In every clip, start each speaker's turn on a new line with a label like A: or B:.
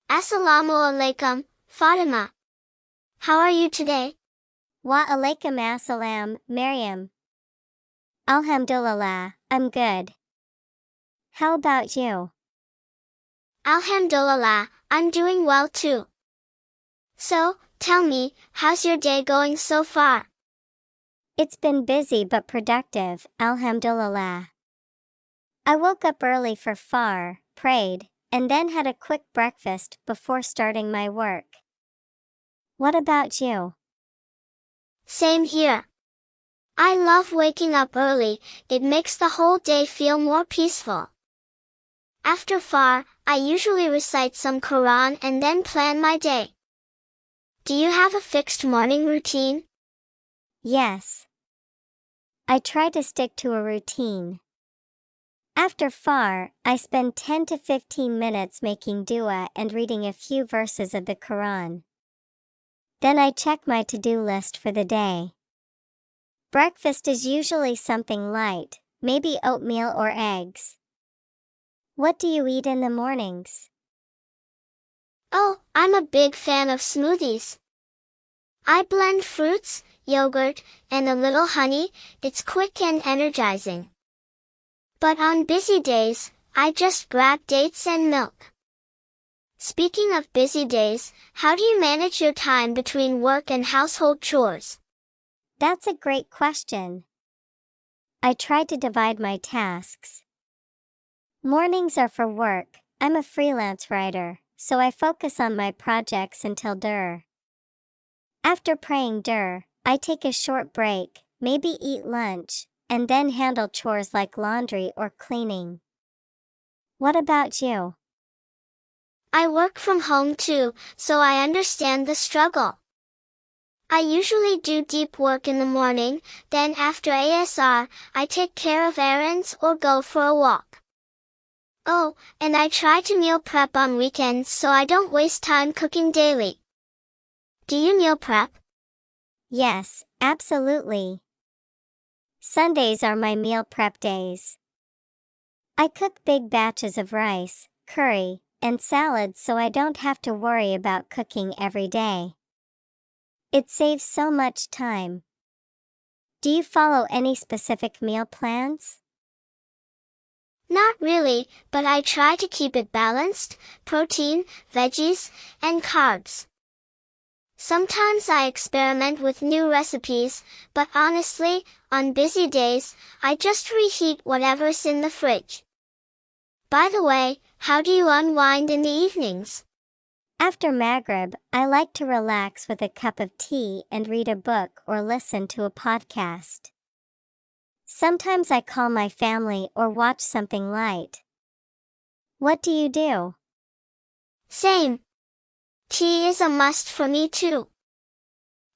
A: Assalamu alaikum, Fatima. How are you today?
B: Wa alaikum assalam, Maryam. Alhamdulillah, I'm good. How about you?
A: Alhamdulillah, I'm doing well too. So, tell me, how's your day going so far?
B: It's been busy but productive, alhamdulillah. I woke up early for far, prayed, and then had a quick breakfast before starting my work. What about you?
A: Same here. I love waking up early, it makes the whole day feel more peaceful. After far, I usually recite some Quran and then plan my day. Do you have a fixed morning routine?
B: Yes. I try to stick to a routine. After far, I spend 10 to 15 minutes making dua and reading a few verses of the Quran. Then I check my to-do list for the day. Breakfast is usually something light, maybe oatmeal or eggs. What do you eat in the mornings?
A: Oh, I'm a big fan of smoothies. I blend fruits, yogurt, and a little honey, it's quick and energizing. But on busy days, I just grab dates and milk. Speaking of busy days, how do you manage your time between work and household chores?
B: That's a great question. I try to divide my tasks. Mornings are for work, I'm a freelance writer, so I focus on my projects until dur. After praying dur, I take a short break, maybe eat lunch, and then handle chores like laundry or cleaning. What about you?
A: I work from home too, so I understand the struggle. I usually do deep work in the morning, then after ASR, I take care of errands or go for a walk. Oh, and I try to meal prep on weekends so I don't waste time cooking daily. Do you meal prep?
B: Yes, absolutely. Sundays are my meal prep days. I cook big batches of rice, curry, and salads so I don't have to worry about cooking every day. It saves so much time. Do you follow any specific meal plans?
A: Not really, but I try to keep it balanced, protein, veggies, and carbs. Sometimes I experiment with new recipes, but honestly, on busy days, I just reheat whatever's in the fridge. By the way, how do you unwind in the evenings?
B: After Maghrib, I like to relax with a cup of tea and read a book or listen to a podcast. Sometimes I call my family or watch something light. What do you do?
A: Same. Tea is a must for me too.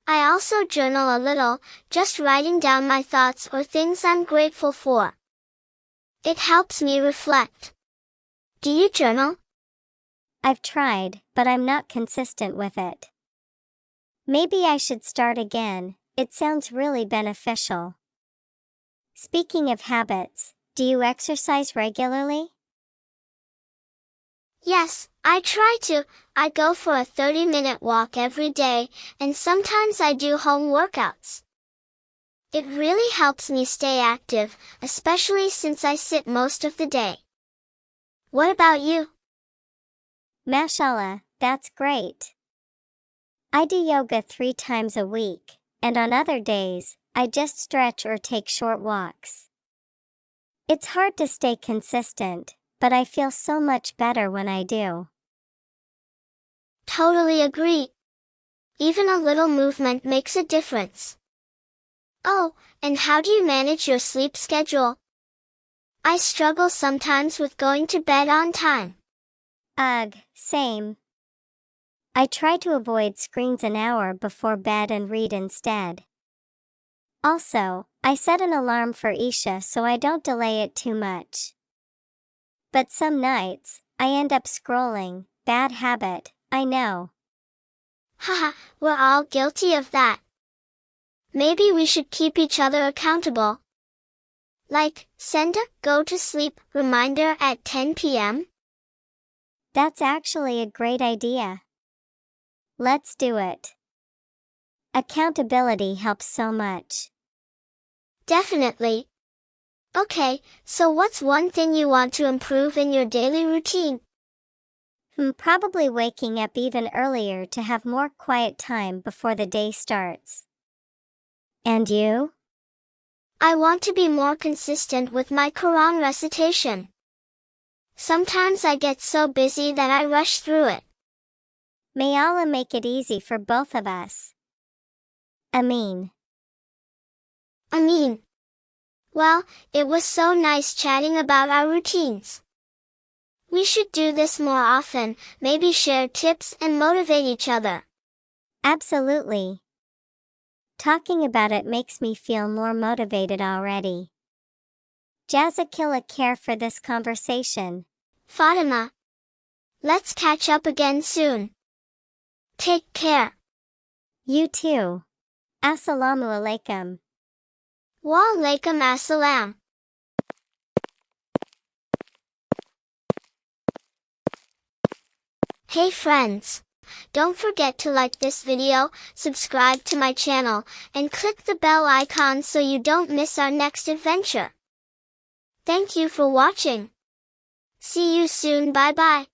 A: I also journal a little, just writing down my thoughts or things I'm grateful for. It helps me reflect. Do you journal?
B: I've tried, but I'm not consistent with it. Maybe I should start again, it sounds really beneficial. Speaking of habits, do you exercise regularly?
A: Yes, I try to. I go for a 30-minute walk every day, and sometimes I do home workouts. It really helps me stay active, especially since I sit most of the day. What about you?
B: Mashallah, that's great. I do yoga 3 times a week, and on other days, I just stretch or take short walks. It's hard to stay consistent, but I feel so much better when I do.
A: Totally agree. Even a little movement makes a difference. Oh, and how do you manage your sleep schedule? I struggle sometimes with going to bed on time.
B: Ugh, same. I try to avoid screens an hour before bed and read instead. Also, I set an alarm for Isha so I don't delay it too much. But some nights, I end up scrolling, bad habit, I know.
A: Haha, we're all guilty of that. Maybe we should keep each other accountable. Like, send a go to sleep reminder at 10 p.m.
B: That's actually a great idea. Let's do it. Accountability helps so much.
A: Definitely. Okay, so what's one thing you want to improve in your daily routine?
B: Probably waking up even earlier to have more quiet time before the day starts. And you?
A: I want to be more consistent with my Quran recitation. Sometimes I get so busy that I rush through it.
B: May Allah make it easy for both of us. Ameen.
A: Ameen. Well, it was so nice chatting about our routines. We should do this more often, maybe share tips and motivate each other.
B: Absolutely. Talking about it makes me feel more motivated already. Jazakillah khair for this conversation.
A: Fatima. Let's catch up again soon. Take care.
B: You too. Assalamu alaikum.
A: Wa alaikum assalam. Hey friends! Don't forget to like this video, subscribe to my channel, and click the bell icon so you don't miss our next adventure. Thank you for watching. See you soon, bye bye.